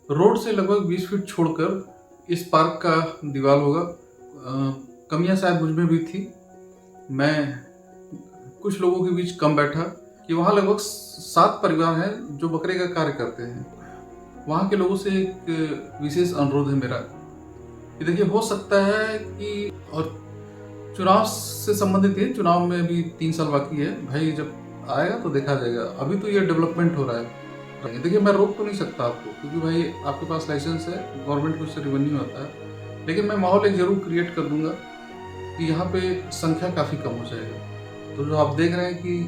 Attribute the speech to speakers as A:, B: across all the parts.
A: Road से लगभग 20 feet छोड़कर इस पार्क का दीवार होगा। कमियां शायद मुझ में भी थी। मैं कुछ लोगों के बीच कम बैठा कि वहाँ लगभग 7 परिवार हैं जो बकरे का कार्य करते हैं। वहाँ के लोगों से एक विशेष अनुरोध है मेरा कि देखिए, हो सकता है कि और चुनाव से संबंधित है, चुनाव में अभी 3 साल बाकी है भाई, जब आएगा तो देखा जाएगा। अभी तो ये डेवलपमेंट हो रहा है। देखिए, मैं रोक तो नहीं सकता आपको, क्योंकि भाई आपके पास लाइसेंस है, गवर्नमेंट को उससे रेवेन्यू आता है। लेकिन मैं माहौल एक जरूर क्रिएट कर दूंगा कि यहाँ पे संख्या काफ़ी कम हो जाएगा। तो जो आप देख रहे हैं कि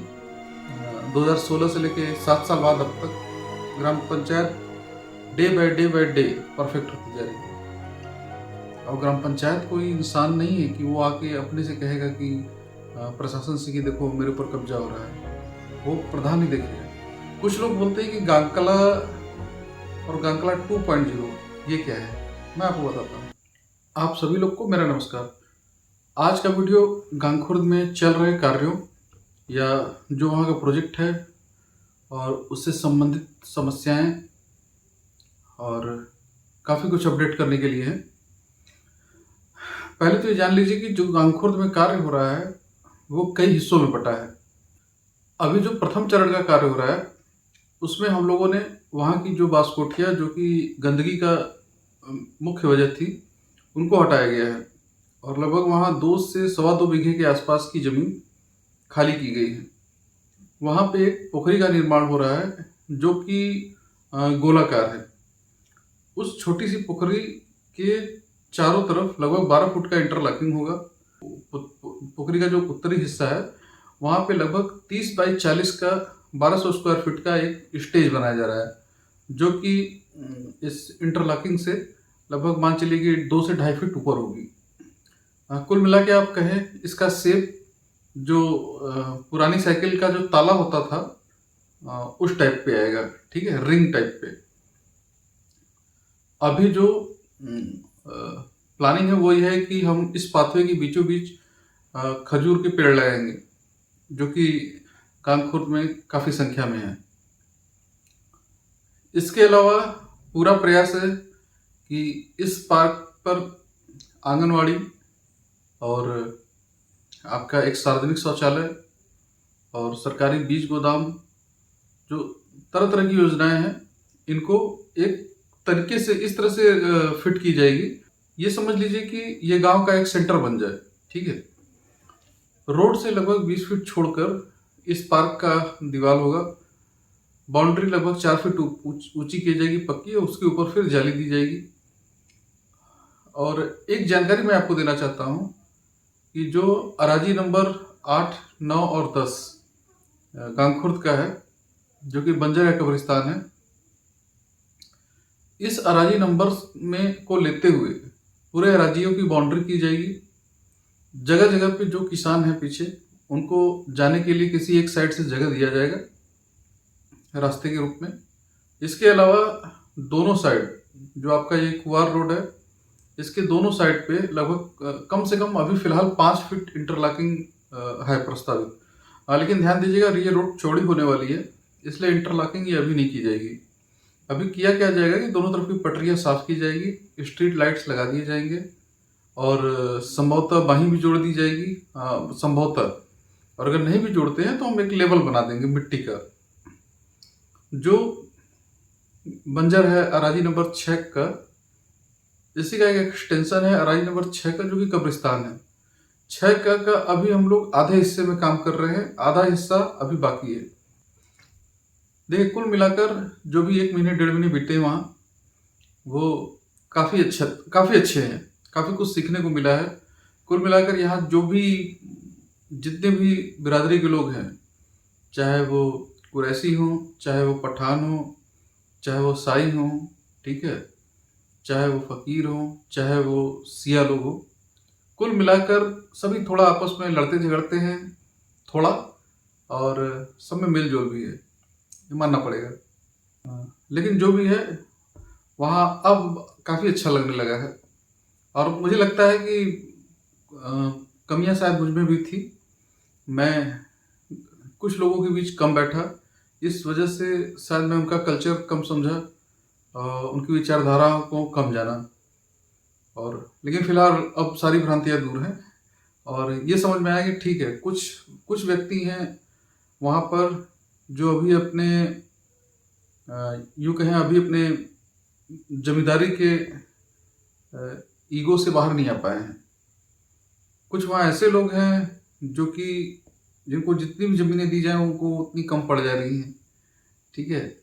A: 2016 से लेके 7 साल बाद अब तक ग्राम panchayat day by day perfect होती जा रही है। और ग्राम पंचायत कोई इंसान नहीं है कि वो आके अपने से कहेगा कि प्रशासन से कि देखो मेरे ऊपर कब्जा हो रहा है। वो प्रधान ही देखेगा। कुछ लोग बोलते हैं कि गांकला और गांकला 2.0 ये क्या है, मैं आपको बताता हूँ। आप सभी लोग को मेरा नमस्कार। आज का वीडियो गांगखुर्द में चल रहे कार्यों या जो वहाँ का प्रोजेक्ट है और उससे संबंधित समस्याएं और काफ़ी कुछ अपडेट करने के लिए है। पहले तो ये जान लीजिए कि जो गांगखुर्द में कार्य हो रहा है वो कई हिस्सों में बटा है। अभी जो प्रथम चरण का कार्य हो रहा है उसमें हम लोगों ने वहाँ की जो बांसकोठिया जो कि गंदगी का मुख्य वजह थी, उनको हटाया गया है और लगभग वहाँ 2 से सवा 2 बीघे के आसपास की जमीन खाली की गई है। वहाँ पे एक पोखरी का निर्माण हो रहा है जो कि गोलाकार है। उस छोटी सी पोखरी के चारों तरफ लगभग 12 फुट का इंटरलॉकिंग होगा। पोखरी का जो उत्तरी हिस्सा है वहाँ पे लगभग 30 बाई 40 का 1200 स्क्वायर फीट का एक स्टेज बनाया जा रहा है, जो कि इस इंटरलॉकिंग से लगभग मान चलिए कि 2 से 2.5 फीट ऊपर होगी। कुल मिला के आप कहें इसका शेप जो पुरानी साइकिल का जो ताला होता था उस टाइप पे आएगा, ठीक है, रिंग टाइप पे। अभी जो प्लानिंग है वो ये है कि हम इस पाथवे के बीचों बीच खजूर के पेड़ लगाएंगे, जो कि गांगखुर्द में काफ़ी संख्या में है। इसके अलावा पूरा प्रयास है कि इस पार्क पर आंगनवाड़ी और आपका एक सार्वजनिक शौचालय और सरकारी बीज गोदाम, जो तरह तरह की योजनाएं हैं, इनको एक तरीके से इस तरह से फिट की जाएगी। ये समझ लीजिए कि ये गांव का एक सेंटर बन जाए, ठीक है। रोड से लगभग 20 फीट छोड़कर इस पार्क का दीवार होगा। बाउंड्री लगभग 4 फीट ऊंची की जाएगी पक्की, और उसके ऊपर फिर जाली दी जाएगी। और एक जानकारी मैं आपको देना चाहता हूं कि जो अराजी नंबर 8, 9 और 10 गांगखुर्द का है, जो कि बंजर कब्रिस्तान है, इस अराजी नंबर में को लेते हुए पूरे अराजियों की बाउंड्री की जाएगी। जगह जगह पे जो किसान हैं पीछे, उनको जाने के लिए किसी एक साइड से जगह दिया जाएगा रास्ते के रूप में। इसके अलावा दोनों साइड जो आपका ये कुआर रोड है, इसके दोनों साइड पे लगभग कम से कम अभी फिलहाल 5 फीट इंटरलॉकिंग है प्रस्तावित। लेकिन ध्यान दीजिएगा, ये रोड चौड़ी होने वाली है, इसलिए इंटरलॉकिंग ये अभी नहीं की जाएगी। अभी किया क्या जाएगा कि दोनों तरफ की पटरियां साफ की जाएगी, स्ट्रीट लाइट्स लगा दिए जाएंगे और संभवतः बाहीं भी जोड़ दी जाएगी संभवतः। और अगर नहीं भी जोड़ते हैं तो हम एक लेवल बना देंगे मिट्टी का। जो बंजर है अराजी नंबर 6 का, इसी का एक एक्सटेंशन है अराजी नंबर 6 का, जो कि कब्रिस्तान है। 6 का अभी हम लोग आधे हिस्से में काम कर रहे हैं, आधा हिस्सा अभी बाकी है। देखिए, कुल मिलाकर जो भी 1 महीने 1.5 महीने बीते वहाँ, वो काफ़ी अच्छे हैं। काफ़ी कुछ सीखने को मिला है। कुल मिलाकर यहाँ जो भी जितने भी बिरादरी के लोग हैं, चाहे वो कुरैशी हों, चाहे वो पठान हों, चाहे वो साई हों, ठीक है, चाहे वो फ़कीर हों, चाहे वो सिया लोग हों, कुल मिलाकर सभी थोड़ा आपस में लड़ते झगड़ते हैं थोड़ा, और सब में मेल जोल भी है, ये मानना पड़ेगा। लेकिन जो भी है वहाँ अब काफ़ी अच्छा लगने लगा है। और मुझे लगता है कि कमियां शायद मुझ में भी थी। मैं कुछ लोगों के बीच कम बैठा, इस वजह से शायद मैं उनका कल्चर कम समझा। उनकी विचारधारा को कम जाना। और लेकिन फिलहाल अब सारी भ्रांतियाँ दूर हैं और ये समझ में आया कि ठीक है, कुछ कुछ व्यक्ति हैं वहाँ पर जो अभी अपने यूँ कहें अभी अपने जमींदारी के ईगो से बाहर नहीं आ पाए हैं। कुछ वहाँ ऐसे लोग हैं जो कि जिनको जितनी भी ज़मीनें दी जाएँ उनको उतनी कम पड़ जा रही हैं, ठीक है?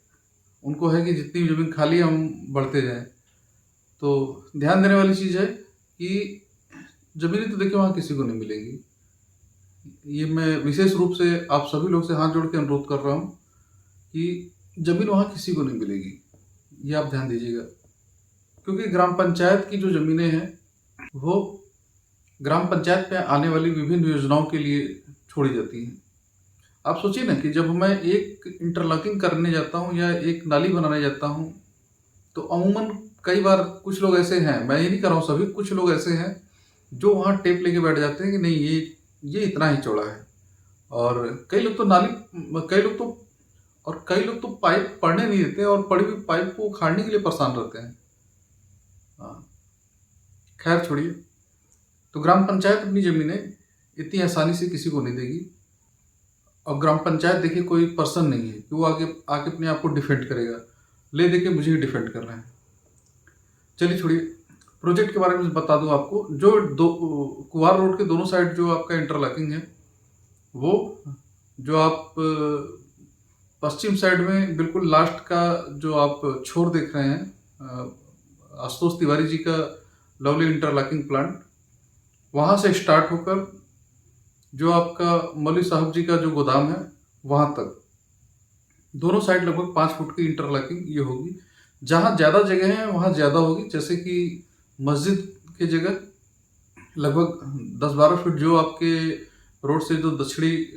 A: उनको है कि जितनी भी ज़मीन खाली है हम बढ़ते जाएँ। तो ध्यान देने वाली चीज़ है कि ज़मीनें तो देखिए वहाँ किसी को नहीं मिलेंगी। ये मैं विशेष रूप से आप सभी लोग से हाथ जोड़ के अनुरोध कर रहा हूँ कि ज़मीन वहाँ किसी को नहीं मिलेगी, ये आप ध्यान दीजिएगा। क्योंकि ग्राम पंचायत की जो ज़मीनें हैं, वो ग्राम पंचायत में आने वाली विभिन्न योजनाओं के लिए छोड़ी जाती हैं। आप सोचिए ना कि जब मैं एक इंटरलॉकिंग करने जाता हूँ या एक नाली बनाने जाता हूँ, तो अमूमन कई बार कुछ लोग ऐसे हैं, मैं ये नहीं कर रहा हूँ सभी, कुछ लोग ऐसे हैं जो वहाँ टेप लेके बैठ जाते हैं कि नहीं ये इतना ही चौड़ा है। और कई लोग तो कई लोग तो पाइप पड़ने नहीं देते और पड़ी हुई पाइप को उखाड़ने के लिए परेशान रहते हैं। हाँ, खैर छोड़िए। तो ग्राम पंचायत अपनी ज़मीनें इतनी आसानी से किसी को नहीं देगी। और ग्राम पंचायत देखिए कोई पर्सन नहीं है कि वो आगे आके अपने आप को डिफेंड करेगा, ले देके मुझे ही डिफेंड कर रहे हैं। चलिए छोड़िए, प्रोजेक्ट के बारे में बता दूं आपको। जो दो कुवार रोड के दोनों साइड जो आपका इंटरलॉकिंग है, वो जो आप पश्चिम साइड में बिल्कुल लास्ट का जो आप छोर देख रहे हैं, आशुतोष तिवारी जी का लवली इंटरलॉकिंग प्लांट, वहाँ से स्टार्ट होकर जो आपका मौलवी साहब जी का जो गोदाम है वहाँ तक दोनों साइड लगभग 5 फुट की इंटरलॉकिंग ये होगी। जहाँ ज़्यादा जगह है वहाँ ज़्यादा होगी, जैसे कि मस्जिद की जगह लगभग 10-12 फीट जो आपके रोड से जो दक्षिणी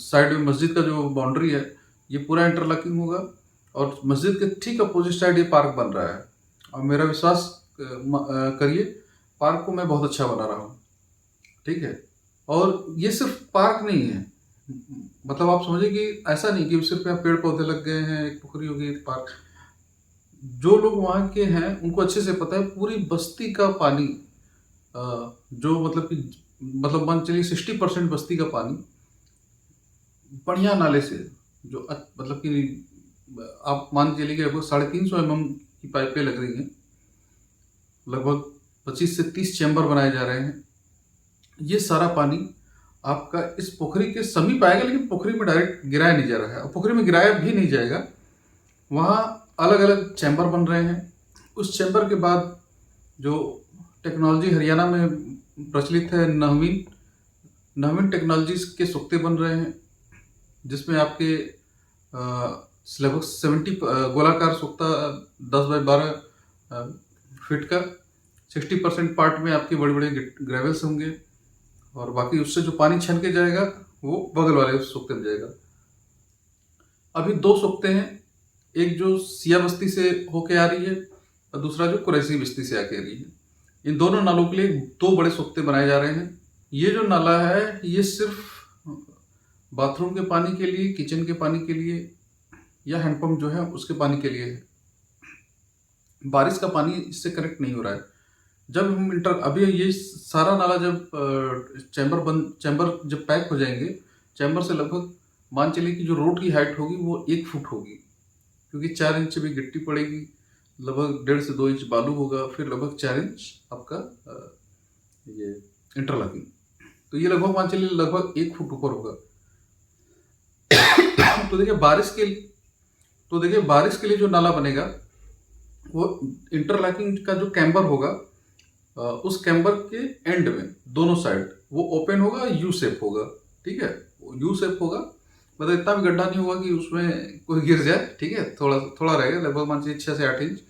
A: साइड में मस्जिद का जो बाउंड्री है, ये पूरा इंटरलॉकिंग होगा। और मस्जिद के ठीक अपोजिट साइड ये पार्क बन रहा है और मेरा विश्वास करिए, पार्क को मैं बहुत अच्छा बना रहा हूँ, ठीक है? और ये सिर्फ पार्क नहीं है, मतलब आप समझिए कि ऐसा नहीं कि सिर्फ यहाँ पेड़ पौधे लग गए हैं, एक पोखरी हो गई, एक पार्क। जो लोग वहाँ के हैं उनको अच्छे से पता है पूरी बस्ती का पानी, जो मतलब मान चलिए 60% बस्ती का पानी बढ़िया नाले से, जो मतलब कि आप मान चलिए कि लगभग 350 mm की पाइपें लग रही हैं, लगभग 25 से 30 चैम्बर बनाए जा रहे हैं। ये सारा पानी आपका इस पोखरी के समीप आएगा, लेकिन पोखरी में डायरेक्ट गिराया नहीं जा रहा है और पोखरी में गिराया भी नहीं जाएगा। वहाँ अलग अलग चैम्बर बन रहे हैं। उस चैम्बर के बाद जो टेक्नोलॉजी हरियाणा में प्रचलित है, नवीन टेक्नोलॉजीज के सोख्ते बन रहे हैं, जिसमें आपके लगभग 70 गोलाकार सोख्ता 10 बाय 12 फीट का, 60% पार्ट में आपके बड़े बड़े ग्रेवल्स होंगे और बाकी उससे जो पानी छन के जाएगा वो बगल वाले सोख्ते में जाएगा। अभी 2 सोख्ते हैं, एक जो सिया बस्ती से होके आ रही है और दूसरा जो कुरैशी बस्ती से आके आ रही है। इन दोनों नालों के लिए 2 बड़े सोख्ते बनाए जा रहे हैं। ये जो नाला है ये सिर्फ बाथरूम के पानी के लिए, किचन के पानी के लिए या हैंडपम्प जो है उसके पानी के लिए है। बारिश का पानी इससे कनेक्ट नहीं हो रहा है। जब हम अभी ये सारा नाला जब चैम्बर जब पैक हो जाएंगे, चैम्बर से लगभग मान चलिए कि जो रोड की हाइट होगी वो 1 फुट होगी, क्योंकि 4 इंच भी गिट्टी पड़ेगी, लगभग 1.5 से 2 इंच बालू होगा, फिर लगभग 4 इंच आपका ये इंटरलॉकिंग। तो ये लगभग मान चलिए लगभग 1 फुट ऊपर होगा। तो देखिए बारिश के लिए जो नाला बनेगा वो इंटरलॉकिंग का जो कैम्बर होगा, उस कैम्बर के एंड में दोनों साइड वो ओपन होगा, यू शेप होगा, ठीक है? यू शेप होगा, मतलब इतना भी गड्ढा नहीं होगा कि उसमें कोई गिर जाए, ठीक है? थोड़ा थोड़ा रहेगा, लगभग मान लीजिए 6 से 8 इंच।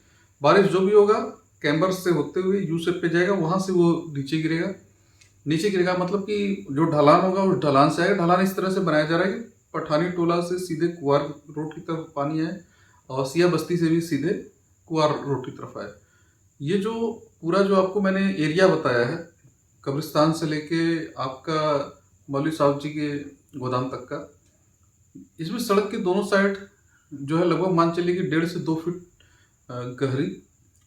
A: बारिश जो भी होगा कैम्बर से होते हुए यू शेप पे जाएगा, वहाँ से वो नीचे गिरेगा। मतलब कि जो ढलान होगा उस ढलान से आएगा। ढलान इस तरह से बनाया जा रहा है कि पठानी टोला से सीधे कुआर रोड की तरफ पानी आए और सिया बस्ती से भी सीधे कुआर रोड की तरफ आए। ये जो पूरा जो आपको मैंने एरिया बताया है, कब्रिस्तान से लेके आपका मौलवी साहब जी के गोदाम तक का, इसमें सड़क के दोनों साइड जो है लगभग मान चलिए कि 1.5 से 2 फीट गहरी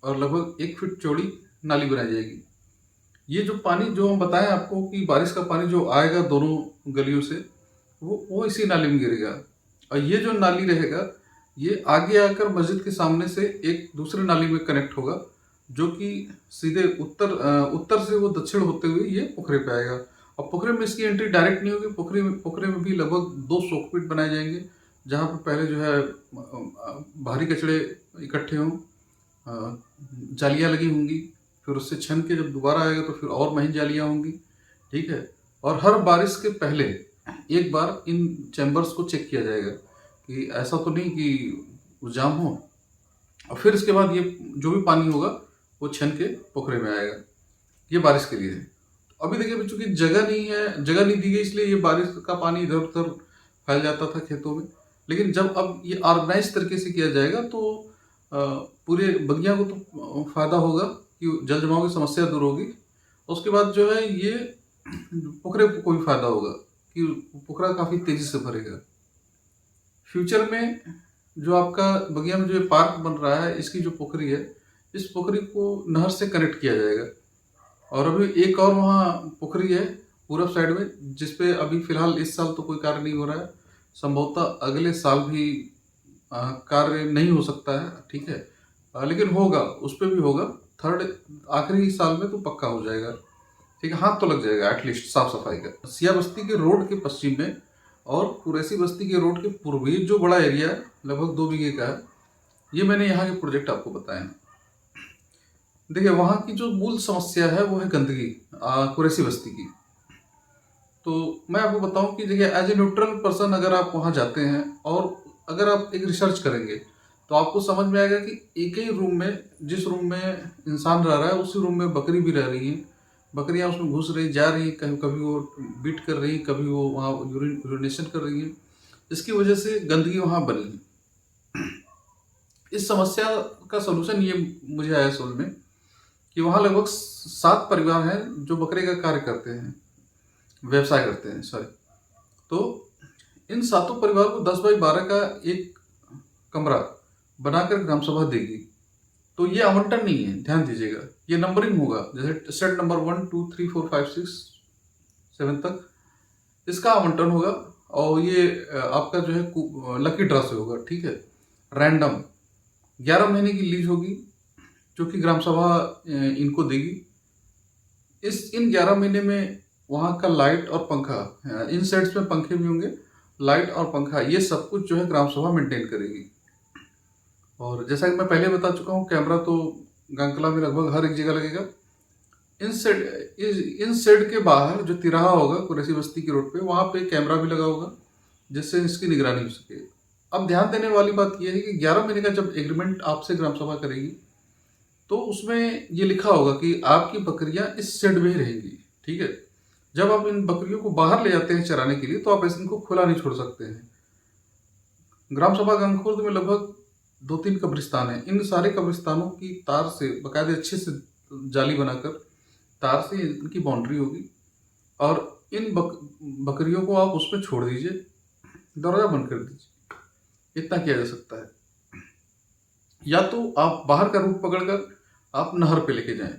A: और लगभग 1 फीट चौड़ी नाली बनाई जाएगी। ये जो पानी जो हम बताएं आपको कि बारिश का पानी जो आएगा दोनों गलियों से, वो इसी नाली में गिरेगा। और ये जो नाली रहेगा, ये आगे आकर मस्जिद के सामने से एक दूसरे नाली में कनेक्ट होगा, जो कि सीधे उत्तर से वो दक्षिण होते हुए ये पोखरे पे आएगा। और पोखरे में इसकी एंट्री डायरेक्ट नहीं होगी। पोखरे में भी लगभग 2 शोकपिट बनाए जाएंगे, जहाँ पर पहले जो है भारी कचड़े इकट्ठे हों, जालियाँ लगी होंगी, फिर उससे छन के जब दोबारा आएगा तो फिर और महीन जालियाँ होंगी, ठीक है। और हर बारिश के पहले एक बार इन चैम्बर्स को चेक किया जाएगा कि ऐसा तो नहीं कि वो जाम हो, और फिर इसके बाद ये जो भी पानी होगा वो छन के पोखरे में आएगा। ये बारिश के लिए है। अभी देखिए बच्चों की जगह नहीं है, जगह नहीं दी गई, इसलिए ये बारिश का पानी इधर उधर फैल जाता था खेतों में। लेकिन जब अब ये ऑर्गेनाइज तरीके से किया जाएगा तो पूरे बगिया को तो फायदा होगा कि जल जमाव की समस्या दूर होगी। उसके बाद जो है ये पोखरे को भी फायदा होगा कि पोखरा काफ़ी तेज़ी से भरेगा। फ्यूचर में जो आपका बगिया में जो पार्क बन रहा है, इसकी जो पोखरी है, इस पोखरी को नहर से कनेक्ट किया जाएगा। और अभी एक और वहाँ पोखरी है पूरब साइड में, जिसपे अभी फिलहाल इस साल तो कोई कार्य नहीं हो रहा है। संभवतः अगले साल भी कार्य नहीं हो सकता है, ठीक है। लेकिन होगा, उस पर भी होगा। आखिरी साल में तो पक्का हो जाएगा, ठीक है। हाथ तो लग जाएगा एटलीस्ट साफ सफाई का। सिया बस्ती के रोड के पश्चिम में और कुरैसी बस्ती के रोड के पूर्वी जो बड़ा एरिया है, लगभग 2 बीघे का है, ये मैंने यहाँ के प्रोजेक्ट आपको बताए हैं। देखिए वहाँ की जो मूल समस्या है वो है गंदगी, कुरैसी बस्ती की। तो मैं आपको बताऊं कि देखिए एज ए न्यूट्रल पर्सन अगर आप वहाँ जाते हैं और अगर आप एक रिसर्च करेंगे तो आपको समझ में आएगा कि एक ही रूम में, जिस रूम में इंसान रह रहा है उसी रूम में बकरी भी रह रही है। बकरियां उसमें घुस रही जा रही, कभी वो बीट कर रही, कभी वो वहाँ यूरिनेशन कर रही है। इसकी वजह से गंदगी वहाँ बनी है। इस समस्या का सोल्यूशन ये मुझे आया समझ में कि वहाँ लगभग 7 परिवार हैं जो बकरे का कार्य करते हैं, व्यवसाय करते हैं, सॉरी। तो इन 7 परिवार को 10 बाई 12 का एक कमरा बनाकर ग्राम सभा देगी। तो ये आवंटन नहीं है, ध्यान दीजिएगा, ये नंबरिंग होगा, जैसे सेट नंबर 1 2 3 4 5 6 7 तक इसका आवंटन होगा। और ये आपका जो है लकी ड्रा से होगा, ठीक है, रैंडम। 11 महीने की लीज होगी जो कि ग्राम सभा इनको देगी। इन 11 महीने में वहाँ का लाइट और पंखा, इन सेट्स में पंखे भी होंगे, लाइट और पंखा, ये सब कुछ जो है ग्राम सभा मेंटेन करेगी। और जैसा कि मैं पहले बता चुका हूँ, कैमरा तो गंकला में लगभग हर एक जगह लगेगा। इन शेड के बाहर जो तिराहा होगा कुरैसी बस्ती की रोड पे, वहाँ पे कैमरा भी लगा होगा जिससे इसकी निगरानी हो सके। अब ध्यान देने वाली बात यह है कि 11 महीने का जब एग्रीमेंट आपसे ग्राम सभा करेगी तो उसमें ये लिखा होगा कि आपकी बकरियां इस शेड में ही रहेंगी, ठीक है। जब आप इन बकरियों को बाहर ले जाते हैं चराने के लिए तो आप इनको खुला नहीं छोड़ सकते हैं। ग्राम सभा गंगखुर्द में लगभग 2-3 कब्रिस्तान हैं। इन सारे कब्रिस्तानों की तार से बाकायदे अच्छे से जाली बनाकर तार से इनकी बाउंड्री होगी और इन बकरियों को आप उसमें छोड़ दीजिए, दरवाजा बंद कर दीजिए। इतना किया जा सकता है। या तो आप बाहर का रूट पकड़कर आप नहर पे लेके जाएं,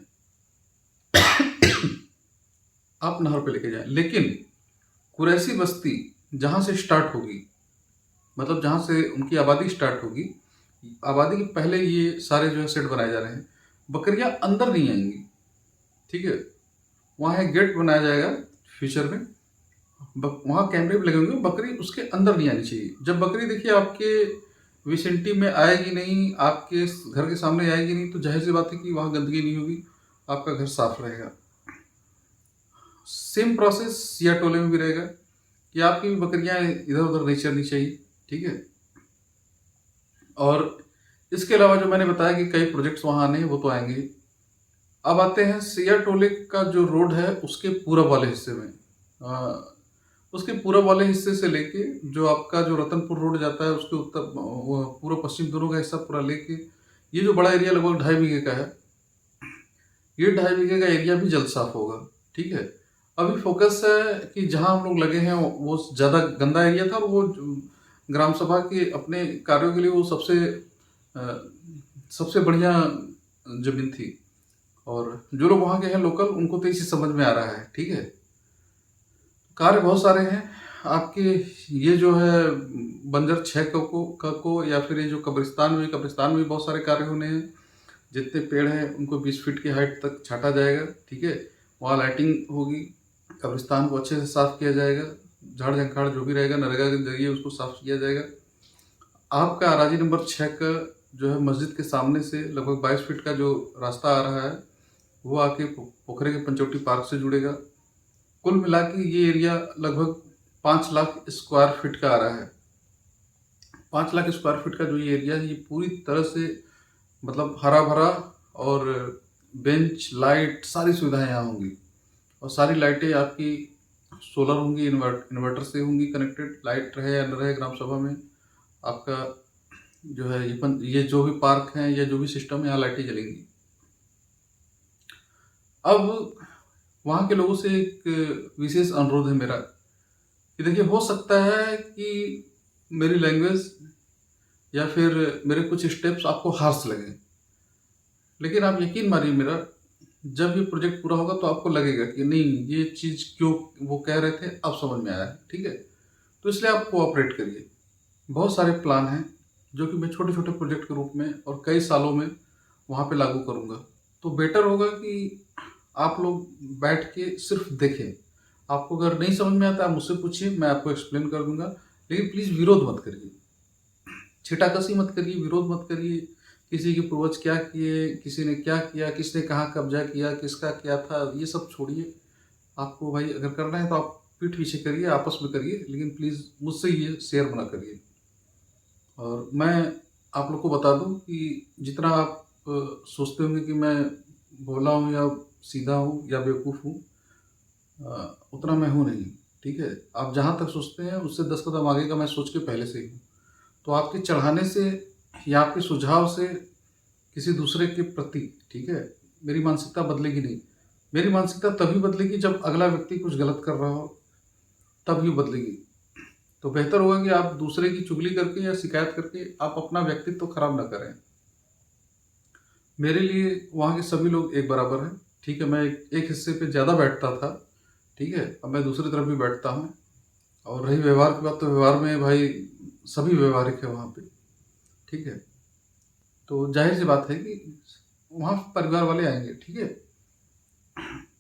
A: आप नहर पे लेके जाएं। लेकिन कुरैसी बस्ती जहां से स्टार्ट होगी, मतलब जहां से उनकी आबादी स्टार्ट होगी, आबादी के पहले ये सारे जो है सेट बनाए जा रहे हैं। बकरियां अंदर नहीं आएंगी, ठीक है। वहाँ एक गेट बनाया जाएगा फ्यूचर में, वहाँ कैमरे भी लगे होंगे, बकरी उसके अंदर नहीं आनी चाहिए। जब बकरी देखिए आपके विसिनिटी में आएगी नहीं, आपके घर के सामने आएगी नहीं, तो जाहिर सी बात है कि वहाँ गंदगी नहीं होगी, आपका घर साफ रहेगा। सेम प्रोसेस सिया टोले में भी रहेगा कि आपकी भी बकरियां इधर उधर नहीं चलनी चाहिए, ठीक है। और इसके अलावा जो मैंने बताया कि कई प्रोजेक्ट्स वहाँ आने हैं, वो तो आएंगे। अब आते हैं सिया टोले का जो रोड है उसके पूरब वाले हिस्से में। उसके पूरब वाले हिस्से से लेके जो आपका जो रतनपुर रोड जाता है उसके उत्तर पूर्व पश्चिम दोनों का हिस्सा पूरा लेके ये जो बड़ा एरिया लगभग 2.5 बीघे का है, ये 2.5 बीघे का एरिया भी जल्द साफ होगा, ठीक है। अभी फोकस है कि जहां हम लोग लगे हैं वो ज़्यादा गंदा एरिया था और वो ग्राम सभा के अपने कार्यों के लिए वो सबसे सबसे बढ़िया ज़मीन थी। और जो लोग वहाँ के हैं लोकल, उनको तो इसी समझ में आ रहा है, ठीक है। कार्य बहुत सारे हैं आपके। ये जो है बंजर 6 को या फिर ये जो कब्रिस्तान में भी बहुत सारे कार्य होने हैं। जितने पेड़ हैं उनको 20 फीट की हाइट तक छाटा जाएगा, ठीक है। वहाँ लाइटिंग होगी, कब्रिस्तान को अच्छे से साफ किया जाएगा, झाड़ झंखाड़ जो भी रहेगा नरेगा के जरिए उसको साफ किया जाएगा। आपका अराजी नंबर 6 का जो है मस्जिद के सामने से लगभग 22 फीट का जो रास्ता आ रहा है वो आके पोखरे के पंचवटी पार्क से जुड़ेगा। कुल मिला के ये एरिया लगभग 5 लाख स्क्वायर फीट का आ रहा है। 5 लाख स्क्वायर फीट का जो ये एरिया है ये पूरी तरह से मतलब हरा भरा, और बेंच लाइट सारी सुविधाएं यहाँ होंगी। और सारी लाइटें आपकी सोलर होंगी, इन्वर्टर से होंगी कनेक्टेड। लाइट रहे या न रहे ग्राम सभा में, आपका जो है ये जो भी पार्क हैं या जो भी सिस्टम है यहाँ लाइटें जलेंगी। अब वहाँ के लोगों से एक विशेष अनुरोध है मेरा कि देखिए, हो सकता है कि मेरी लैंग्वेज या फिर मेरे कुछ स्टेप्स आपको हार्श लगें, लेकिन आप यकीन मानिए मेरा, जब ये प्रोजेक्ट पूरा होगा तो आपको लगेगा कि नहीं, ये चीज़ क्यों वो कह रहे थे अब समझ में आया है, ठीक है। तो इसलिए आप कोऑपरेट करिए। बहुत सारे प्लान हैं जो कि मैं छोटे छोटे प्रोजेक्ट के रूप में और कई सालों में वहाँ पे लागू करूँगा। तो बेटर होगा कि आप लोग बैठ के सिर्फ देखें। आपको अगर नहीं समझ में आता है आप मुझसे पूछिए, मैं आपको एक्सप्लेन कर दूंगा। लेकिन प्लीज़ विरोध मत करिए, छिटाकसी मत करिए, विरोध मत करिए। किसी के पूर्वज क्या किए, किसी ने क्या किया, किसने कहाँ कब्जा किया, किसका क्या था, ये सब छोड़िए। आपको भाई अगर करना है तो आप पीठ पीछे करिए, आपस में करिए, लेकिन प्लीज़ मुझसे ये शेयर मना करिए। और मैं आप लोग को बता दूं कि जितना आप सोचते होंगे कि मैं भोला हूँ या सीधा हूँ या बेवकूफ़ हूँ, उतना मैं हूँ नहीं, ठीक है। आप जहाँ तक सोचते हैं उससे 10 कदम आगे का मैं सोच के पहले से ही हूँ। तो आपके चढ़ाने से या आपके सुझाव से किसी दूसरे के प्रति, ठीक है, मेरी मानसिकता बदलेगी नहीं। मेरी मानसिकता तभी बदलेगी जब अगला व्यक्ति कुछ गलत कर रहा हो, तब ही बदलेगी। तो बेहतर होगा कि आप दूसरे की चुगली करके या शिकायत करके आप अपना व्यक्तित्व खराब ना करें। मेरे लिए वहाँ के सभी लोग एक बराबर हैं, ठीक है। मैं एक हिस्से पे ज़्यादा बैठता था, ठीक है, अब मैं दूसरी तरफ भी बैठता हूँ। और रही व्यवहार की बात, तो व्यवहार में भाई सभी व्यवहारिक है वहाँ पे, ठीक है। तो जाहिर सी बात है कि वहाँ परिवार वाले आएंगे, ठीक है।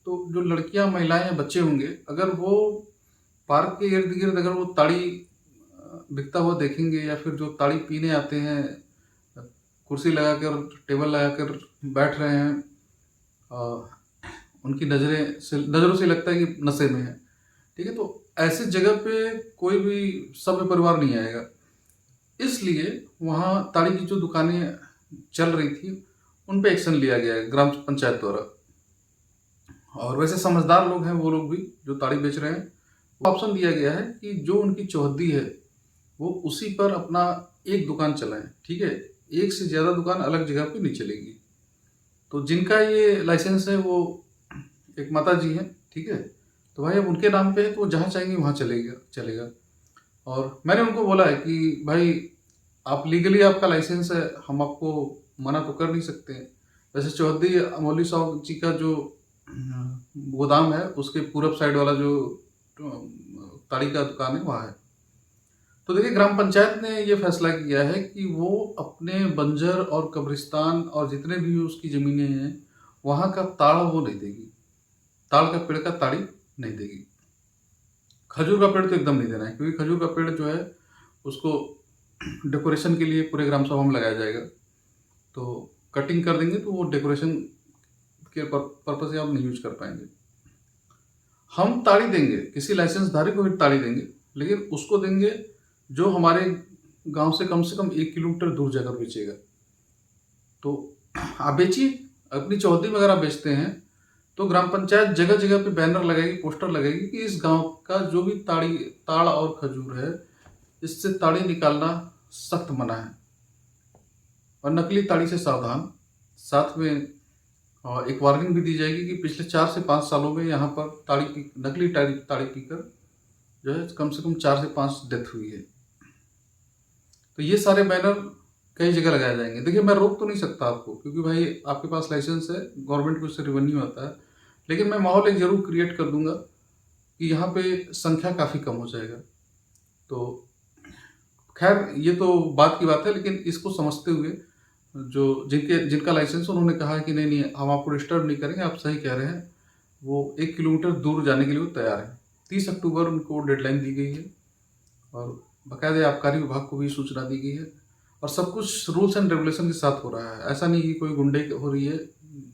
A: तो जो लड़कियां, महिलाएं या बच्चे होंगे, अगर वो पार्क के इर्द गिर्द अगर वो ताड़ी बिकता हुआ देखेंगे या फिर जो ताड़ी पीने आते हैं, कुर्सी लगाकर टेबल लगाकर बैठ रहे हैं, उनकी नज़रों से लगता है कि नशे में है, ठीक है। तो ऐसी जगह पे कोई भी सभ्य परिवार नहीं आएगा। इसलिए वहाँ ताड़ी की जो दुकानें चल रही थी उन पे एक्शन लिया गया है ग्राम पंचायत द्वारा। और वैसे समझदार लोग हैं वो लोग भी जो ताड़ी बेच रहे हैं, वो ऑप्शन दिया गया है कि जो उनकी चौहद्दी है वो उसी पर अपना एक दुकान चलाएं, ठीक है। एक से ज़्यादा दुकान अलग जगह पे नहीं चलेगी। तो जिनका ये लाइसेंस है वो एक माता जी हैं, ठीक है। तो भाई अब उनके नाम पे है तो वो जहाँ चाहेंगे वहाँ चलेगा। और मैंने उनको बोला है कि भाई आप लीगली आपका लाइसेंस है, हम आपको मना तो कर नहीं सकते हैं। वैसे चौधरी अमोली साहब जी का जो गोदाम है उसके पूरब साइड वाला जो ताड़ी का दुकान है वहाँ है। तो देखिए, ग्राम पंचायत ने ये फैसला किया है कि वो अपने बंजर और कब्रिस्तान और जितने भी उसकी ज़मीनें हैं वहाँ का ताड़ वो नहीं देगी, ताड़ का पेड़ का ताड़ी नहीं देगी। खजूर का पेड़ तो एकदम नहीं देना है, क्योंकि खजूर का पेड़ जो है उसको डेकोरेशन के लिए पूरे ग्राम सभा में लगाया जाएगा। तो कटिंग कर देंगे तो वो डेकोरेशन के पर्पज से आप नहीं यूज कर पाएंगे। हम ताड़ी देंगे, किसी लाइसेंसधारी को भी ताड़ी देंगे, लेकिन उसको देंगे जो हमारे गांव से कम 1 किलोमीटर दूर जाकर बेचेगा। तो आप बेचिए अपनी चौहद्दी में। अगर आप बेचते हैं तो ग्राम पंचायत जगह जगह पे बैनर लगाएगी, पोस्टर लगेगी कि इस गांव का जो भी ताड़ और खजूर है, इससे ताड़ी निकालना सख्त मना है और नकली ताड़ी से सावधान। साथ में एक वार्निंग भी दी जाएगी कि पिछले 4 से 5 सालों में यहाँ पर नकली ताड़ी पीकर जो है कम से कम 4 से 5 डेथ हुई है। तो ये सारे बैनर कई जगह लगाए जाएंगे। देखिए मैं रोक तो नहीं सकता आपको, क्योंकि भाई आपके पास लाइसेंस है, गवर्नमेंट को उससे रेवेन्यू आता है, लेकिन मैं माहौल एक ज़रूर क्रिएट कर दूंगा कि यहाँ पे संख्या काफ़ी कम हो जाएगा। तो खैर ये तो बात की बात है, लेकिन इसको समझते हुए जो जिनका लाइसेंस, उन्होंने कहा है कि नहीं नहीं हम आपको डिस्टर्ब नहीं करेंगे, आप सही कह रहे हैं। वो 1 किलोमीटर दूर जाने के लिए वो तैयार है। 30 अक्टूबर उनको डेडलाइन दी गई है और बाकायदा आबकारी विभाग को भी सूचना दी गई है, और सब कुछ रूल्स एंड रेगुलेशन के साथ हो रहा है। ऐसा नहीं कि कोई गुंडे हो रही है।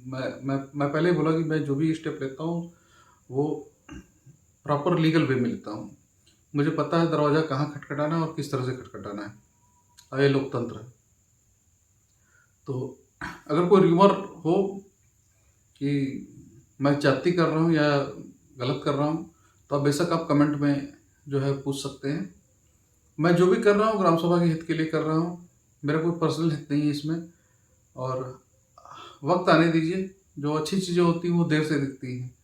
A: मैं पहले ही बोला कि मैं जो भी स्टेप लेता हूँ वो प्रॉपर लीगल वे में लेता हूँ। मुझे पता है दरवाज़ा कहाँ खटखटाना है और किस तरह से खटखटाना है, और ये लोकतंत्र है। तो अगर कोई र्यूमर हो कि मैं जाति कर रहा हूँ या गलत कर रहा हूँ, तो आप बेशक आप कमेंट में जो है पूछ सकते हैं। मैं जो भी कर रहा हूँ ग्राम सभा के हित के लिए कर रहा हूँ, मेरा कोई पर्सनल हित नहीं है इसमें। और वक्त आने दीजिए, जो अच्छी चीज़ें होती हैं वो देर से दिखती हैं।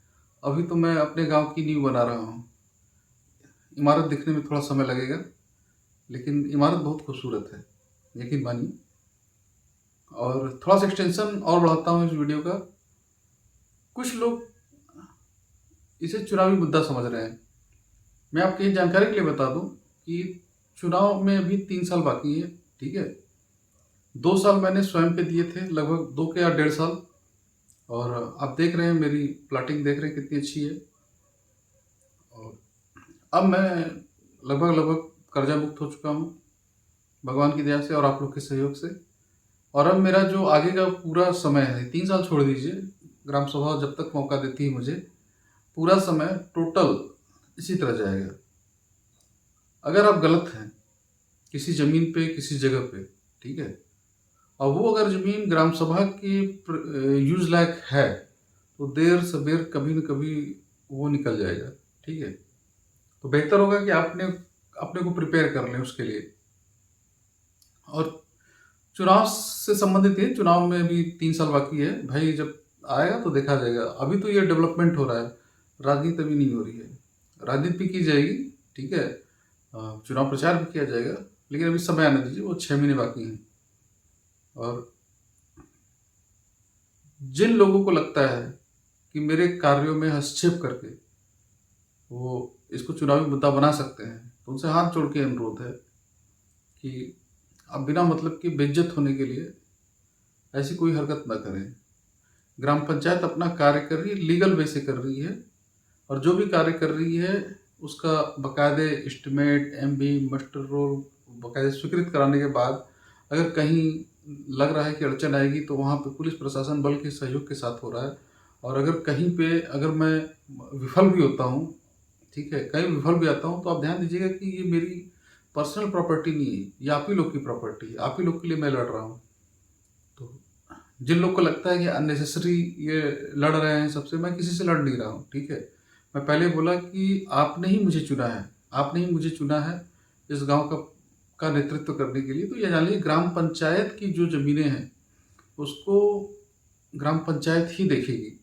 A: अभी तो मैं अपने गांव की नींव बना रहा हूँ। इमारत दिखने में थोड़ा समय लगेगा, लेकिन इमारत बहुत खूबसूरत है, यकीन मानिए। और थोड़ा सा एक्सटेंशन और बढ़ाता हूँ इस वीडियो का। कुछ लोग इसे चुनावी मुद्दा समझ रहे हैं। मैं आपकी जानकारी के लिए बता दूं कि चुनाव में अभी 3 साल बाकी है, ठीक है। 2 साल मैंने स्वयं पे दिए थे, लगभग 2 के या 1.5 साल। और आप देख रहे हैं मेरी प्लाटिंग, देख रहे हैं कितनी अच्छी है। और अब मैं लगभग लगभग कर्जा मुक्त हो चुका हूँ भगवान की दया से और आप लोग के सहयोग से। और अब मेरा जो आगे का पूरा समय है, 3 साल छोड़ दीजिए, ग्राम सभा जब तक मौका देती है मुझे, पूरा समय टोटल इसी तरह जाएगा। अगर आप गलत हैं किसी ज़मीन पे, किसी जगह पे, ठीक है, और वो अगर ज़मीन ग्राम सभा की यूज लायक है, तो देर सबेर कभी न कभी वो निकल जाएगा, ठीक है। तो बेहतर होगा कि आपने अपने को प्रिपेयर कर लें उसके लिए। और चुनाव से संबंधित है, चुनाव में भी 3 साल बाकी है भाई, जब आएगा तो देखा जाएगा। अभी तो ये डेवलपमेंट हो रहा है, राजनीति अभी नहीं हो रही है। राजनीति भी की जाएगी, ठीक है, चुनाव प्रचार भी किया जाएगा, लेकिन अभी समय आने दीजिए, वो 6 महीने बाकी हैं। और जिन लोगों को लगता है कि मेरे कार्यों में हस्तक्षेप करके वो इसको चुनावी मुद्दा बना सकते हैं, तो उनसे हाथ जोड़ के अनुरोध है कि आप बिना मतलब की बेइज्जत होने के लिए ऐसी कोई हरकत ना करें। ग्राम पंचायत अपना कार्य कर रही है, लीगल वे से कर रही है, और जो भी कार्य कर रही है उसका बाकायदे एस्टिमेट, एमबी, मास्टर रोल बाकायदे स्वीकृत कराने के बाद अगर कहीं लग रहा है कि अड़चन आएगी, तो वहाँ पे पुलिस प्रशासन बल के सहयोग के साथ हो रहा है। और अगर कहीं पे अगर मैं विफल भी होता हूँ, ठीक है, कहीं विफल भी आता हूँ, तो आप ध्यान दीजिएगा कि ये मेरी पर्सनल प्रॉपर्टी नहीं है, ये आप ही लोग की प्रॉपर्टी है, आप ही लोग के लिए मैं लड़ रहा हूँ। तो जिन लोग को लगता है कि अननेसेसरी ये लड़ रहे हैं सबसे, मैं किसी से लड़ नहीं रहा हूँ, ठीक है। मैं पहले बोला कि आपने ही मुझे चुना है, आपने ही मुझे चुना है इस गांव का नेतृत्व करने के लिए। तो ये जान लीजिए ग्राम पंचायत की जो ज़मीनें हैं उसको ग्राम पंचायत ही देखेगी।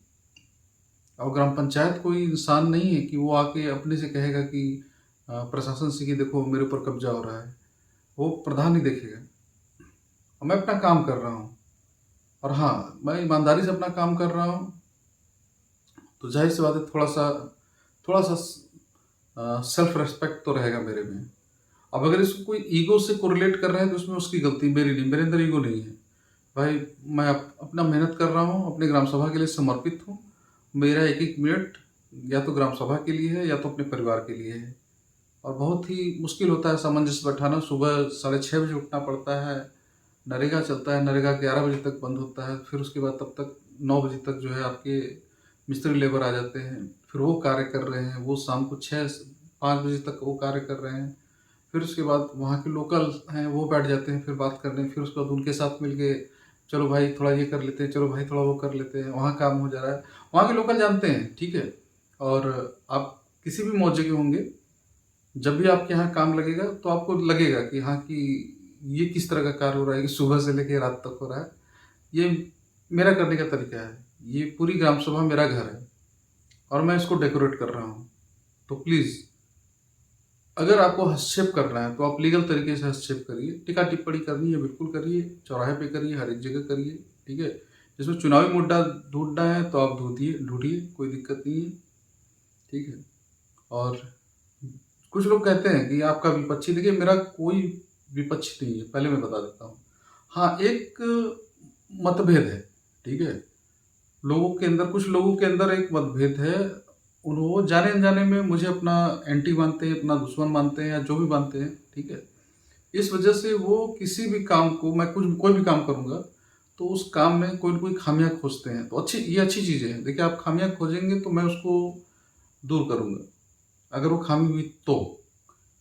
A: और ग्राम पंचायत कोई इंसान नहीं है कि वो आके अपने से कहेगा कि प्रशासन से कि देखो मेरे ऊपर कब्जा हो रहा है। वो प्रधान ही देखेगा। और मैं अपना काम कर रहा हूँ, और हाँ, मैं ईमानदारी से अपना काम कर रहा हूँ, तो जाहिर सी बात है थोड़ा सा सेल्फ रेस्पेक्ट तो रहेगा मेरे में। अब अगर इसको कोई ईगो से कोरिलेट कर रहे हैं, तो उसमें उसकी गलती मेरी नहीं, मेरे अंदर ईगो नहीं है भाई। मैं अपना मेहनत कर रहा हूँ, अपने ग्राम सभा के लिए समर्पित हूँ। मेरा एक एक मिनट या तो ग्राम सभा के लिए है या तो अपने परिवार के लिए है। और बहुत ही मुश्किल होता है सामंजस्य बैठाना। सुबह 6:30 बजे उठना पड़ता है, नरेगा चलता है, नरेगा 11 बजे तक बंद होता है, फिर उसके बाद तब तक 9 बजे तक जो है आपके मिस्त्री लेबर आ जाते हैं, फिर वो कार्य कर रहे हैं, वो शाम को 5 बजे तक वो कार्य कर रहे हैं। फिर उसके बाद वहाँ के लोकल हैं वो बैठ जाते हैं फिर बात करने, फिर उसके बाद उनके साथ मिल के चलो भाई थोड़ा ये कर लेते हैं, चलो भाई थोड़ा वो कर लेते हैं, वहाँ काम हो जा रहा है। वहाँ के लोकल जानते हैं, ठीक है। और आप किसी भी मौजे के होंगे, जब भी आपके यहाँ काम लगेगा तो आपको लगेगा कि हाँ कि ये किस तरह का कार्य हो रहा है, कि सुबह से लेकर रात तक हो रहा है। ये मेरा करने का तरीका है। ये पूरी ग्राम सभा मेरा घर है और मैं इसको डेकोरेट कर रहा हूँ। तो प्लीज़ अगर आपको हस्तक्षेप करना है तो आप लीगल तरीके से हस्तक्षेप करिए, टीका टिप्पणी करनी है बिल्कुल करिए, चौराहे पे करिए, हर एक जगह करिए, ठीक है। जिसमें चुनावी मुद्दा ढूंढना है तो आप ढूंढिए ढूंढिए, कोई दिक्कत नहीं है, ठीक है। और कुछ लोग कहते हैं कि आपका विपक्षी, देखिए मेरा कोई विपक्ष नहीं है, पहले मैं बता देता हूँ। हाँ, एक मतभेद है, ठीक है। लोगों के अंदर, कुछ लोगों के अंदर एक मतभेद है, उन्होंने जाने अनजाने में मुझे अपना एंटी मानते हैं, अपना दुश्मन मानते हैं, या जो भी मानते हैं, ठीक है। इस वजह से वो किसी भी काम को, मैं कुछ कोई भी काम करूँगा तो उस काम में कोई ना कोई खामियां खोजते हैं। तो ये अच्छी चीज़ें हैं, देखिए आप खामियां खोजेंगे तो मैं उसको दूर करूँगा, अगर वो खामी हुई तो,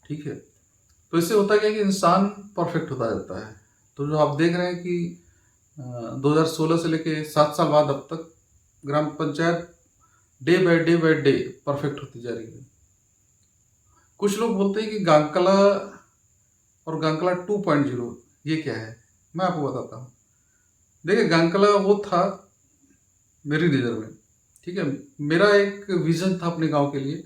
A: ठीक है। तो इससे होता क्या है कि इंसान परफेक्ट होता जाता है। तो जो आप देख रहे हैं कि 2016 से लेके 7 साल बाद अब तक ग्राम panchayat day by day perfect होती जा रही है। कुछ लोग बोलते हैं कि गांकला और गांकला 2.0 ये क्या है, मैं आपको बताता हूँ। देखिए गांकला वो था मेरी नज़र में, ठीक है। मेरा एक विजन था अपने गांव के लिए,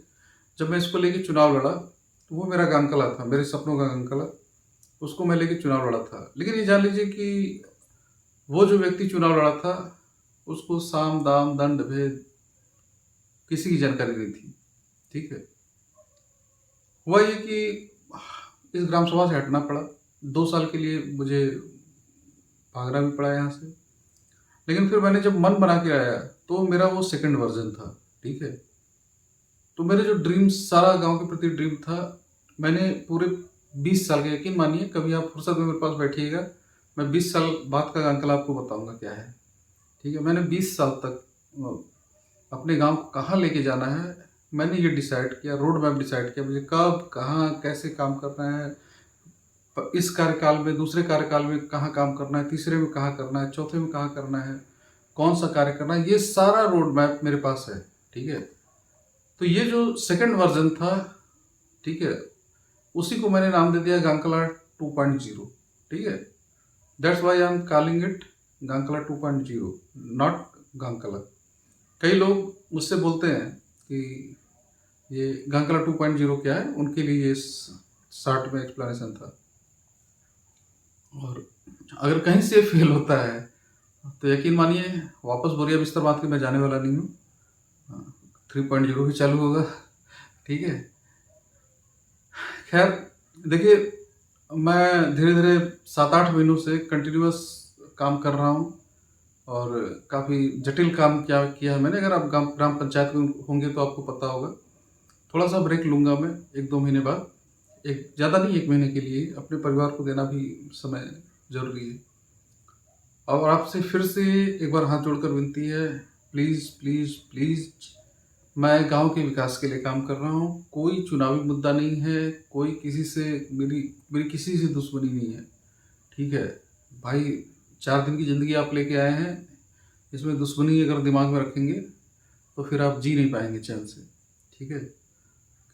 A: जब मैं इसको लेके चुनाव लड़ा तो वो मेरा गांकला था, मेरे सपनों का गांकला, उसको मैं लेके चुनाव लड़ा था। लेकिन ये जान लीजिए कि वो जो व्यक्ति चुनाव लड़ा था उसको साम दाम दंड भेद किसी की जानकारी नहीं थी, ठीक है। हुआ ये कि इस ग्राम सभा से हटना पड़ा, 2 साल के लिए मुझे भागना भी पड़ा यहाँ से। लेकिन फिर मैंने जब मन बना के आया तो मेरा वो सेकंड वर्जन था, ठीक है। तो मेरे जो ड्रीम, सारा गांव के प्रति ड्रीम था, मैंने पूरे 20 साल के, यकीन मानिए कभी आप फुर्सत में मेरे पास बैठिएगा, मैं 20 साल बाद का अंकल आपको बताऊंगा क्या है, ठीक है। मैंने 20 साल तक अपने गांव को कहाँ लेके जाना है, मैंने ये डिसाइड किया, रोड मैप डिसाइड किया, मुझे कब कहाँ कैसे काम करना है, इस कार्यकाल में, दूसरे कार्यकाल में कहाँ काम करना है, तीसरे में कहाँ करना है, चौथे में कहाँ करना है, कौन सा कार्य करना है, ये सारा रोड मैप मेरे पास है, ठीक है। तो ये जो सेकंड वर्जन था, ठीक है, उसी को मैंने नाम दे दिया गांकला 2.0, ठीक है। That's why I am calling it गांकला 2.0, नॉट गांकला। कई लोग मुझसे बोलते हैं कि ये गांकला 2.0 क्या है, उनके लिए ये शॉर्ट में एक्सप्लेनेशन था। और अगर कहीं से फेल होता है तो यकीन मानिए वापस बोरिया बिस्तर बांध के मैं जाने वाला नहीं हूँ, 3.0 ही चालू होगा, ठीक है। खैर देखिए, मैं धीरे धीरे 7-8 महीनों से कंटिन्यूअस काम कर रहा हूँ, और काफ़ी जटिल काम क्या किया है मैंने। अगर आप ग्राम पंचायत में होंगे तो आपको पता होगा। थोड़ा सा ब्रेक लूँगा मैं 1-2 महीने बाद, एक ज़्यादा नहीं, 1 महीने के लिए, अपने परिवार को देना भी समय ज़रूरी है। और आपसे फिर से एक बार हाथ जोड़कर विनती है, प्लीज़ प्लीज़ प्लीज़, मैं गांव के विकास के लिए काम कर रहा हूँ, कोई चुनावी मुद्दा नहीं है, कोई किसी से मेरी मेरी किसी से दुश्मनी नहीं है, ठीक है भाई। 4 दिन की ज़िंदगी आप लेके आए हैं, इसमें दुश्मनी अगर दिमाग में रखेंगे तो फिर आप जी नहीं पाएंगे चैन से, ठीक है।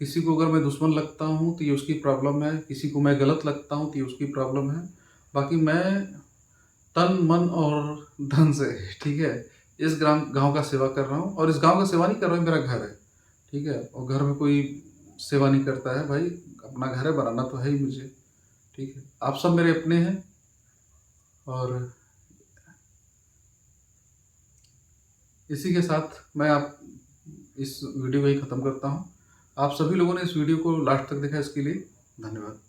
A: किसी को अगर मैं दुश्मन लगता हूँ तो ये उसकी प्रॉब्लम है, किसी को मैं गलत लगता हूँ तो ये उसकी प्रॉब्लम है। बाकी मैं तन मन और धन से, ठीक है, इस गांव का सेवा कर रहा हूँ। और इस गांव का सेवा नहीं कर रहा हूँ, मेरा घर है, ठीक है। और घर में कोई सेवा नहीं करता है भाई, अपना घर है, बनाना तो है ही मुझे, ठीक है। आप सब मेरे अपने हैं। और इसी के साथ मैं आप इस वीडियो को ही ख़त्म करता हूँ। आप सभी लोगों ने इस वीडियो को लास्ट तक देखा, इसके लिए धन्यवाद।